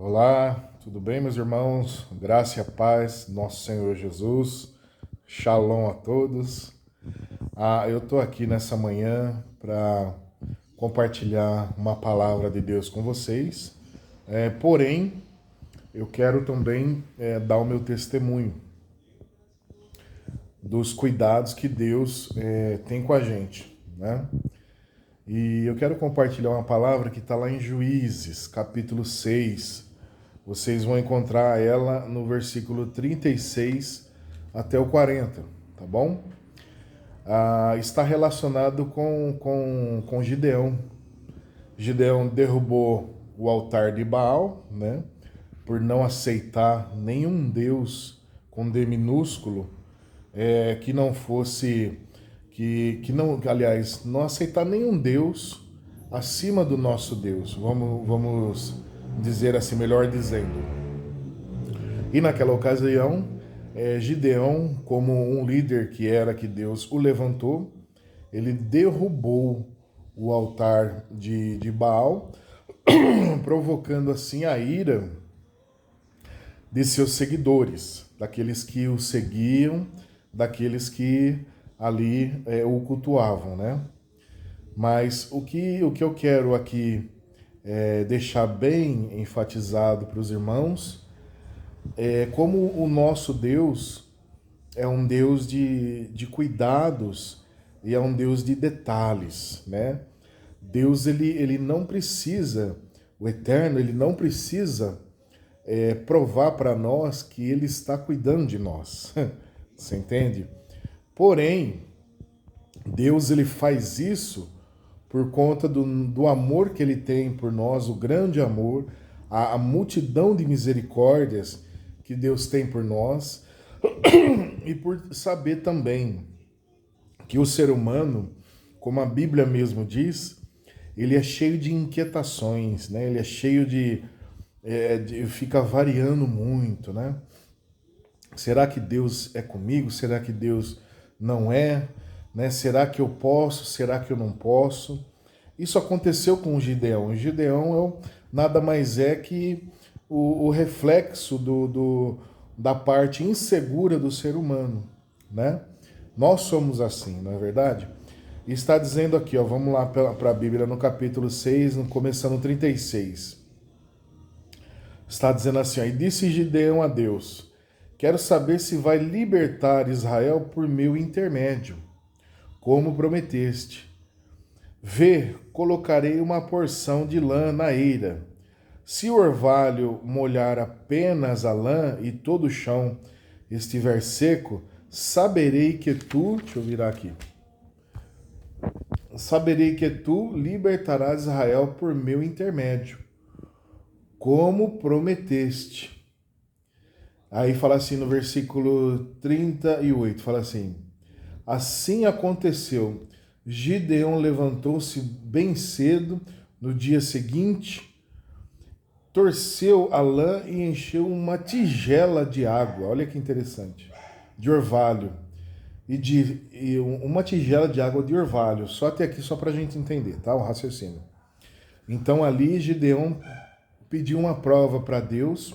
Olá, tudo bem, meus irmãos? Graça e a paz, nosso Senhor Jesus. Shalom a todos. Eu estou aqui nessa manhã para compartilhar uma palavra de Deus com vocês. Porém, eu quero também dar o meu testemunho dos cuidados que Deus tem com a gente, né? E eu quero compartilhar uma palavra que está lá em Juízes, capítulo 6. Vocês vão encontrar ela no versículo 36 até o 40, tá bom? Está relacionado com Gideão. Gideão derrubou o altar de Baal, né? Por não aceitar nenhum Deus com D minúsculo, que não fosse, que não, aliás, não aceitar nenhum Deus acima do nosso Deus. Vamos dizer assim, melhor dizendo. E naquela ocasião, Gideão, como um líder que Deus o levantou, ele derrubou o altar de Baal, provocando assim a ira de seus seguidores, daqueles que o seguiam, daqueles que ali o cultuavam, né? Mas o que eu quero aqui deixar bem enfatizado para os irmãos como o nosso Deus é um Deus de cuidados e é um Deus de detalhes, né? Deus, ele não precisa, o Eterno, ele não precisa provar para nós que ele está cuidando de nós. Você entende? Porém, Deus, ele faz isso por conta do amor que ele tem por nós, o grande amor, a multidão de misericórdias que Deus tem por nós, e por saber também que o ser humano, como a Bíblia mesmo diz, ele é cheio de inquietações, né? Ele é cheio fica variando muito, né? Será que Deus é comigo? Será que Deus não é? Né? Será que eu posso? Será que eu não posso? Isso aconteceu com o Gideão. O Gideão nada mais é que o reflexo da parte insegura do ser humano, né? Nós somos assim, não é verdade? E está dizendo aqui, ó, vamos lá para a Bíblia no capítulo 6, começando no 36. Está dizendo assim, ó, e disse Gideão a Deus: quero saber se vai libertar Israel por meu intermédio, como prometeste. Vê, colocarei uma porção de lã na eira. Se o orvalho molhar apenas a lã e todo o chão estiver seco, saberei que tu, deixa eu virar aqui, saberei que tu libertarás Israel por meu intermédio, como prometeste. Aí fala assim no versículo 38, fala assim, assim aconteceu, Gideão levantou-se bem cedo no dia seguinte, torceu a lã e encheu uma tigela de água, olha que interessante, de orvalho, e uma tigela de água de orvalho, só até aqui, só para a gente entender, tá? O raciocínio. Então ali Gideão pediu uma prova para Deus,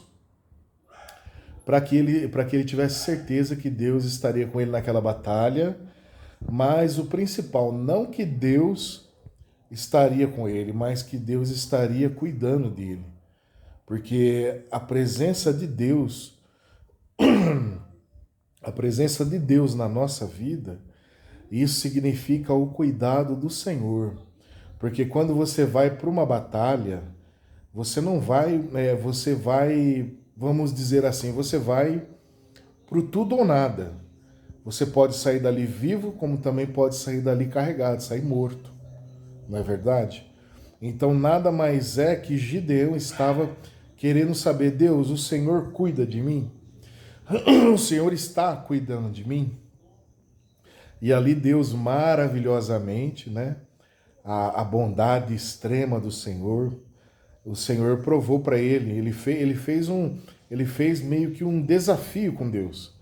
para que ele tivesse certeza que Deus estaria com ele naquela batalha, mas o principal, não que Deus estaria com ele, mas que Deus estaria cuidando dele. Porque a presença de Deus na nossa vida, isso significa o cuidado do Senhor. Porque quando você vai para uma batalha, você não vai, você vai, vamos dizer assim, você vai pro tudo ou nada. Você pode sair dali vivo, como também pode sair dali carregado, sair morto. Não é verdade? Então nada mais é que Gideão estava querendo saber, Deus, o Senhor cuida de mim? O Senhor está cuidando de mim? E ali Deus maravilhosamente, né? A bondade extrema do Senhor, o Senhor provou para ele, ele fez meio que um desafio com Deus.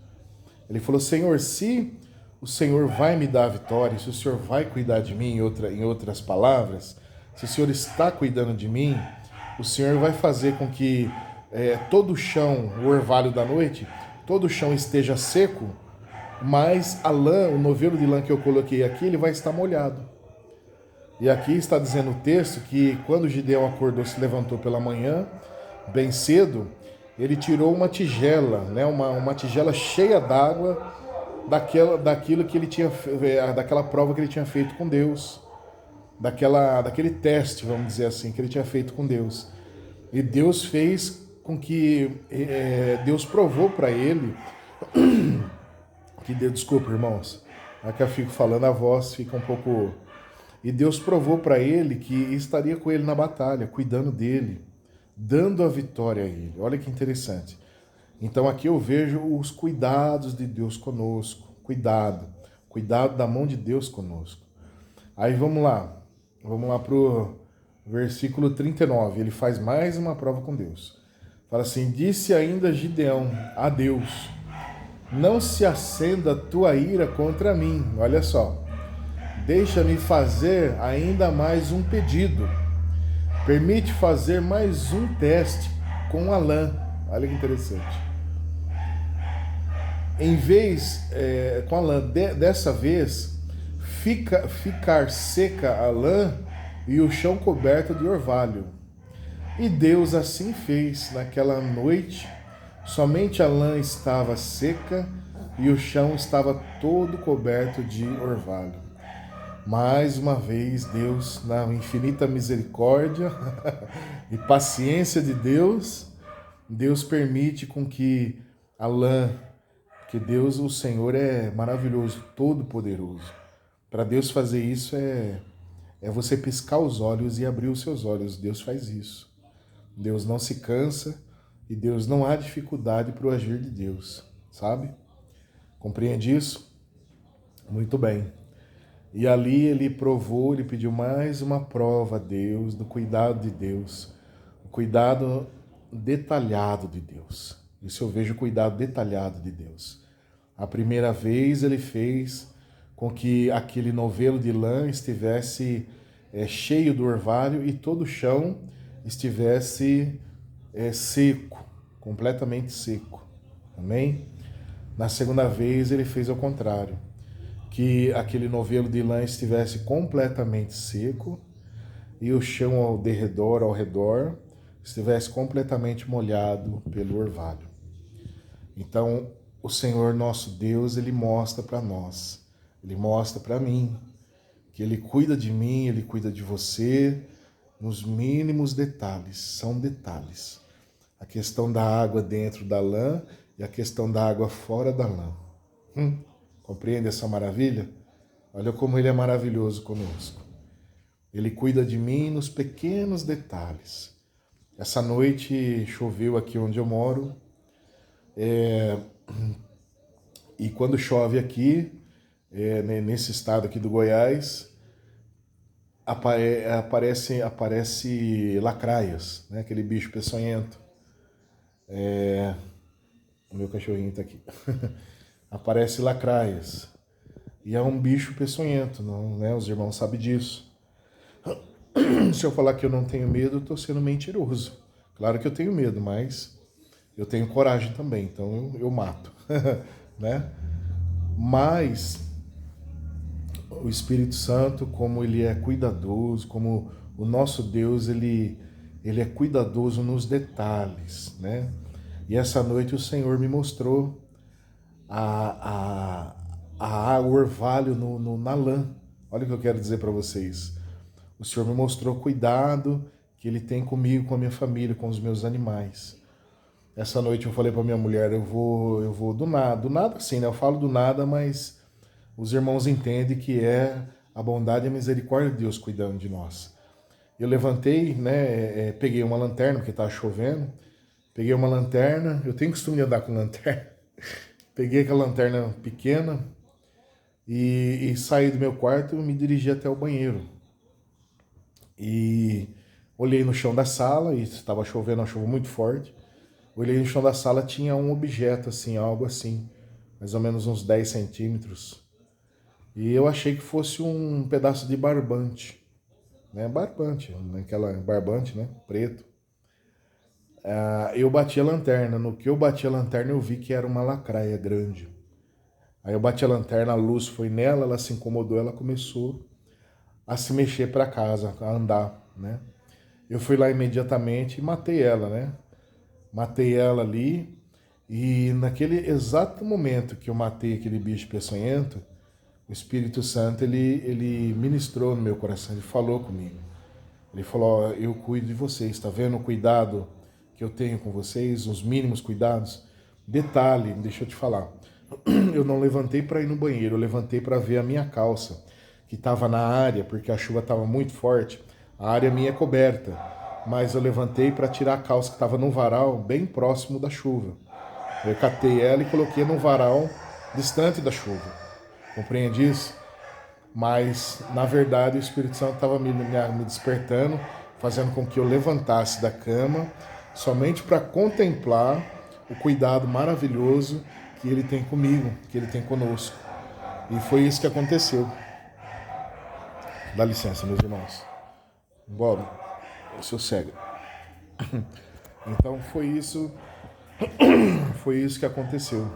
Ele falou, Senhor, se o Senhor vai me dar a vitória, se o Senhor vai cuidar de mim, em outras palavras, se o Senhor está cuidando de mim, o Senhor vai fazer com que todo o chão, o orvalho da noite, todo o chão esteja seco, mas a lã, o novelo de lã que eu coloquei aqui, ele vai estar molhado. E aqui está dizendo o texto que quando Gideão acordou, se levantou pela manhã, bem cedo, ele tirou uma tigela, né, uma tigela cheia d'água daquilo que ele tinha, daquela prova que ele tinha feito com Deus, daquele teste, vamos dizer assim, que ele tinha feito com Deus. E Deus fez com que Deus provou para ele que Deus, desculpa, irmãos, é que eu fico falando, a voz fica um pouco. E Deus provou para ele que estaria com ele na batalha, cuidando dele, dando a vitória a ele. Olha que interessante. Então aqui eu vejo os cuidados de Deus conosco. Cuidado da mão de Deus conosco. Aí vamos lá para o versículo 39. Ele faz mais uma prova com Deus. Fala assim: disse ainda Gideão a Deus: não se acenda a tua ira contra mim. Olha só. Deixa-me fazer ainda mais um pedido. Permite fazer mais um teste com a lã. Olha que interessante. Em vez, com a lã, dessa vez, ficar seca a lã e o chão coberto de orvalho. E Deus assim fez. Naquela noite, somente a lã estava seca e o chão estava todo coberto de orvalho. Mais uma vez, Deus, na infinita misericórdia e paciência de Deus, Deus permite com que a lã, que Deus, o Senhor, é maravilhoso, todo-poderoso. Para Deus fazer isso é você piscar os olhos e abrir os seus olhos. Deus faz isso. Deus não se cansa e Deus não há dificuldade para o agir de Deus, sabe? Compreende isso? Muito bem. E ali ele provou, ele pediu mais uma prova a Deus, do cuidado de Deus, o cuidado detalhado de Deus. Isso eu vejo o cuidado detalhado de Deus. A primeira vez ele fez com que aquele novelo de lã estivesse cheio do orvalho e todo o chão estivesse seco, completamente seco. Amém? Na segunda vez ele fez ao contrário, que aquele novelo de lã estivesse completamente seco e o chão ao redor, estivesse completamente molhado pelo orvalho. Então, o Senhor nosso Deus, ele mostra para nós, ele mostra para mim, que ele cuida de mim, ele cuida de você, nos mínimos detalhes, são detalhes. A questão da água dentro da lã e a questão da água fora da lã. Compreende essa maravilha? Olha como ele é maravilhoso conosco. Ele cuida de mim nos pequenos detalhes. Essa noite choveu aqui onde eu moro. E quando chove aqui, nesse estado aqui do Goiás, aparece lacraias, né? Aquele bicho peçonhento. O meu cachorrinho está aqui. Aparece lacraias. E é um bicho peçonhento, não, né? Os irmãos sabem disso. Se eu falar que eu não tenho medo, eu estou sendo mentiroso. Claro que eu tenho medo, mas eu tenho coragem também, então eu mato. Né? Mas o Espírito Santo, como ele é cuidadoso, como o nosso Deus, ele é cuidadoso nos detalhes, né? E essa noite o Senhor me mostrou o orvalho na lã. Olha o que eu quero dizer para vocês. O Senhor me mostrou o cuidado que Ele tem comigo, com a minha família, com os meus animais. Essa noite eu falei para minha mulher, eu vou do nada assim, né? Eu falo do nada, mas os irmãos entendem que é a bondade e a misericórdia de Deus cuidando de nós. Eu levantei, né? Peguei uma lanterna, porque estava chovendo. Peguei uma lanterna, eu tenho costume de andar com lanterna. Peguei aquela lanterna pequena e saí do meu quarto e me dirigi até o banheiro. E olhei no chão da sala, e estava chovendo, uma chuva muito forte. Olhei no chão da sala, tinha um objeto assim, algo assim, mais ou menos uns 10 centímetros. E eu achei que fosse um pedaço de barbante, né? Barbante, naquela barbante, né? Preto. eu bati a lanterna. No que eu bati a lanterna, eu vi que era uma lacraia grande. Aí eu bati a lanterna, a luz foi nela, ela se incomodou, ela começou a se mexer para casa, a andar, né? Eu fui lá imediatamente e matei ela, né? Matei ela ali e naquele exato momento que eu matei aquele bicho peçonhento, o Espírito Santo, ele ministrou no meu coração, ele falou comigo. Ele falou, ó, eu cuido de vocês, tá vendo o cuidado que eu tenho com vocês, os mínimos cuidados? Detalhe, deixa eu te falar, eu não levantei para ir no banheiro, eu levantei para ver a minha calça, que estava na área, porque a chuva estava muito forte, a área minha é coberta, mas eu levantei para tirar a calça que estava no varal, bem próximo da chuva. Eu catei ela e coloquei no varal distante da chuva. Compreende isso? Mas, na verdade, o Espírito Santo estava me despertando, fazendo com que eu levantasse da cama, somente para contemplar o cuidado maravilhoso que Ele tem comigo, que Ele tem conosco. E foi isso que aconteceu. Dá licença, meus irmãos. Bob, sossega. Então foi isso que aconteceu.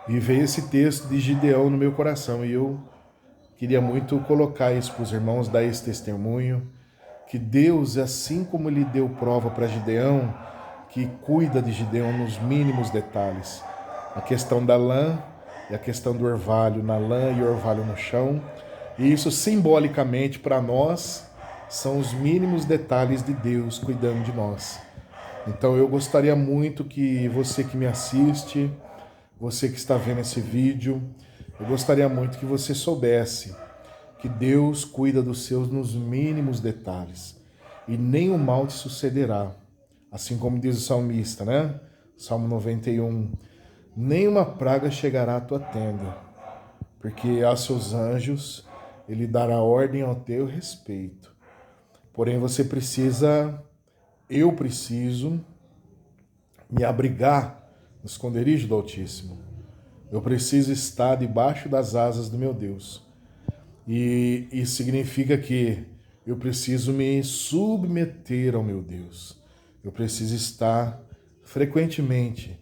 E veio esse texto de Gideão no meu coração e eu queria muito colocar isso para os irmãos, dar esse testemunho, que Deus, assim como Ele deu prova para Gideão, que cuida de Gideão nos mínimos detalhes. A questão da lã e a questão do orvalho na lã e o orvalho no chão. E isso simbolicamente para nós são os mínimos detalhes de Deus cuidando de nós. Então eu gostaria muito que você que me assiste, você que está vendo esse vídeo, eu gostaria muito que você soubesse que Deus cuida dos seus nos mínimos detalhes e nem o mal te sucederá. Assim como diz o salmista, né? Salmo 91. Nenhuma praga chegará à tua tenda, porque aos seus anjos Ele dará ordem ao teu respeito. Porém eu preciso me abrigar no esconderijo do Altíssimo. Eu preciso estar debaixo das asas do meu Deus. E isso significa que eu preciso me submeter ao meu Deus. Eu preciso estar frequentemente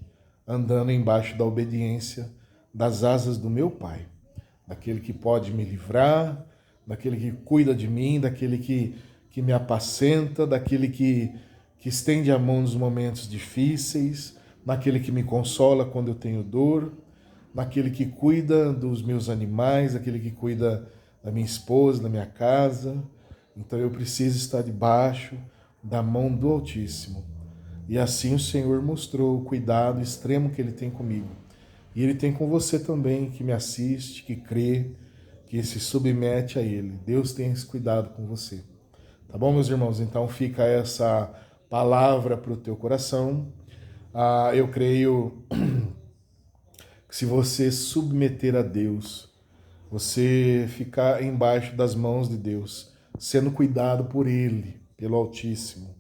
andando embaixo da obediência das asas do meu Pai. Daquele que pode me livrar, daquele que cuida de mim, daquele que me apacenta, daquele que estende a mão nos momentos difíceis, daquele que me consola quando eu tenho dor, daquele que cuida dos meus animais, daquele que cuida da minha esposa, da minha casa. Então eu preciso estar debaixo da mão do Altíssimo. E assim o Senhor mostrou o cuidado extremo que Ele tem comigo. E Ele tem com você também, que me assiste, que crê, que se submete a Ele. Deus tem esse cuidado com você. Tá bom, meus irmãos? Então fica essa palavra para o teu coração. Eu creio que se você submeter a Deus, você ficar embaixo das mãos de Deus, sendo cuidado por Ele, pelo Altíssimo,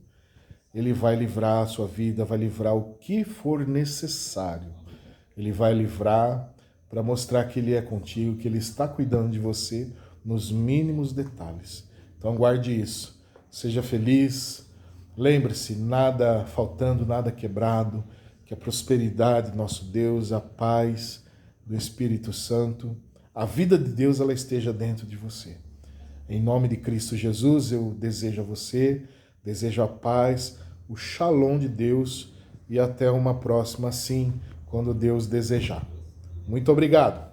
Ele vai livrar a sua vida, vai livrar o que for necessário. Ele vai livrar para mostrar que Ele é contigo, que Ele está cuidando de você nos mínimos detalhes. Então guarde isso. Seja feliz. Lembre-se, nada faltando, nada quebrado, que a prosperidade do nosso Deus, a paz do Espírito Santo, a vida de Deus, ela esteja dentro de você. Em nome de Cristo Jesus, eu desejo a você, desejo a paz, o shalom de Deus e até uma próxima, sim, quando Deus desejar. Muito obrigado.